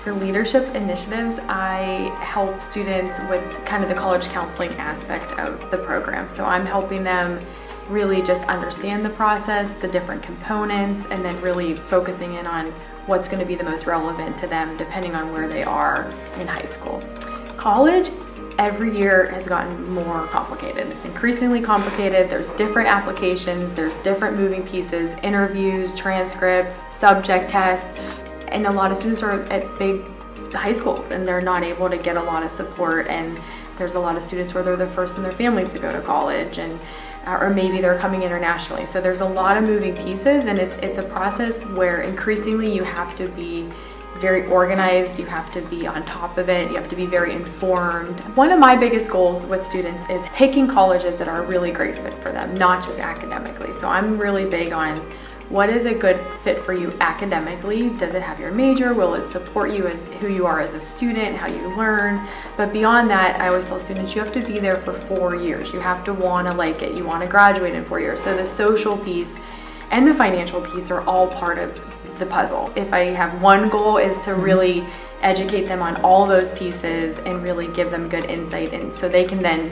For leadership initiatives, I help students with kind of the college counseling aspect of the program. So I'm helping them really just understand the process, the different components, and then really focusing in on what's going to be the most relevant to them depending on where they are in high school. College, every year has gotten more complicated. It's increasingly complicated. There's different applications, there's different moving pieces, interviews, transcripts, subject tests, and a lot of students are at big high schools and they're not able to get a lot of support, and there's a lot of students where they're the first in their families to go to college, and or maybe they're coming internationally. So there's a lot of moving pieces, and it's a process where increasingly you have to be very organized, you have to be on top of it, you have to be very informed. One of my biggest goals with students is picking colleges that are a really great fit for them, not just academically. So I'm really big on what is a good fit for you academically. Does it have your major? Will it support you as who you are as a student, how you learn? But beyond that, I always tell students you have to be there for 4 years. You have to want to like it. You want to graduate in 4 years. So the social piece and the financial piece are all part of the puzzle. If I have one goal is to really educate them on all those pieces and really give them good insight, and so they can then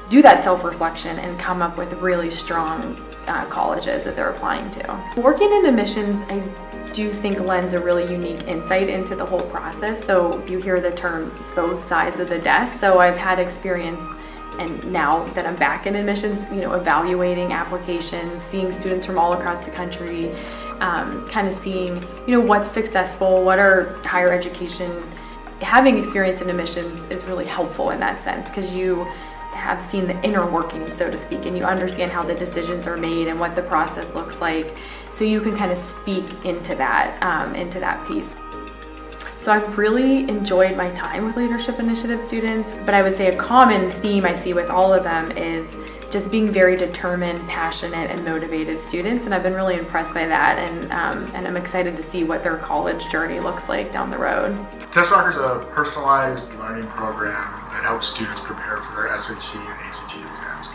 do that self-reflection and come up with really strong colleges that they're applying to. Working in admissions, I do think lends a really unique insight into the whole process. So you hear the term both sides of the desk. So I've had experience, and now that I'm back in admissions, evaluating applications, seeing students from all across the country, kind of seeing, what's successful, what are higher education. Having experience in admissions is really helpful in that sense, because you have seen the inner working, so to speak, and you understand how the decisions are made and what the process looks like, so you can kind of speak into that piece. So I've really enjoyed my time with leadership initiative students, but I would say a common theme I see with all of them is just being very determined, passionate, and motivated students, and I've been really impressed by that, and I'm excited to see what their college journey looks like down the road. TestRocker is a personalized learning program that helps students prepare for their SAT and ACT exams.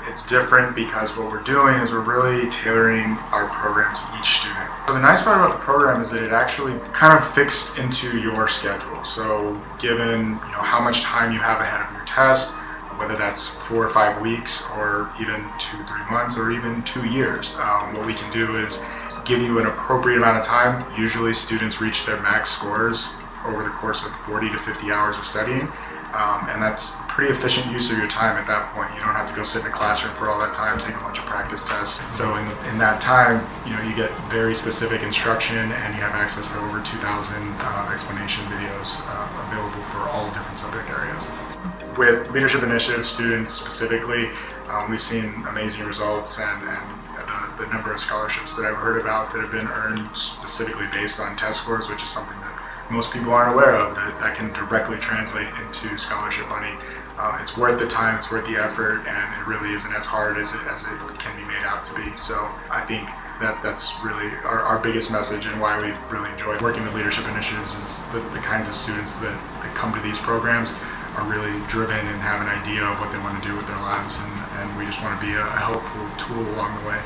It's different because what we're doing is we're really tailoring our program to each student. So the nice part about the program is that it actually kind of fixed into your schedule. So given how much time you have ahead of your test, whether that's 4 or 5 weeks, or even 2-3 months, or even 2 years, what we can do is give you an appropriate amount of time. Usually students reach their max scores over the course of 40 to 50 hours of studying. And that's pretty efficient use of your time at that point. You don't have to go sit in a classroom for all that time, take a bunch of practice tests. So in that time, you get very specific instruction, and you have access to over 2,000 explanation videos available for all different subject areas. With leadership initiative students specifically, we've seen amazing results, and the number of scholarships that I've heard about that have been earned specifically based on test scores, which is something that most people aren't aware of, that can directly translate into scholarship money. It's worth the time, it's worth the effort, and it really isn't as hard as it can be made out to be. So I think that's really our biggest message, and why we really enjoy working with leadership initiatives is the kinds of students that come to these programs are really driven and have an idea of what they want to do with their lives, and we just want to be a helpful tool along the way.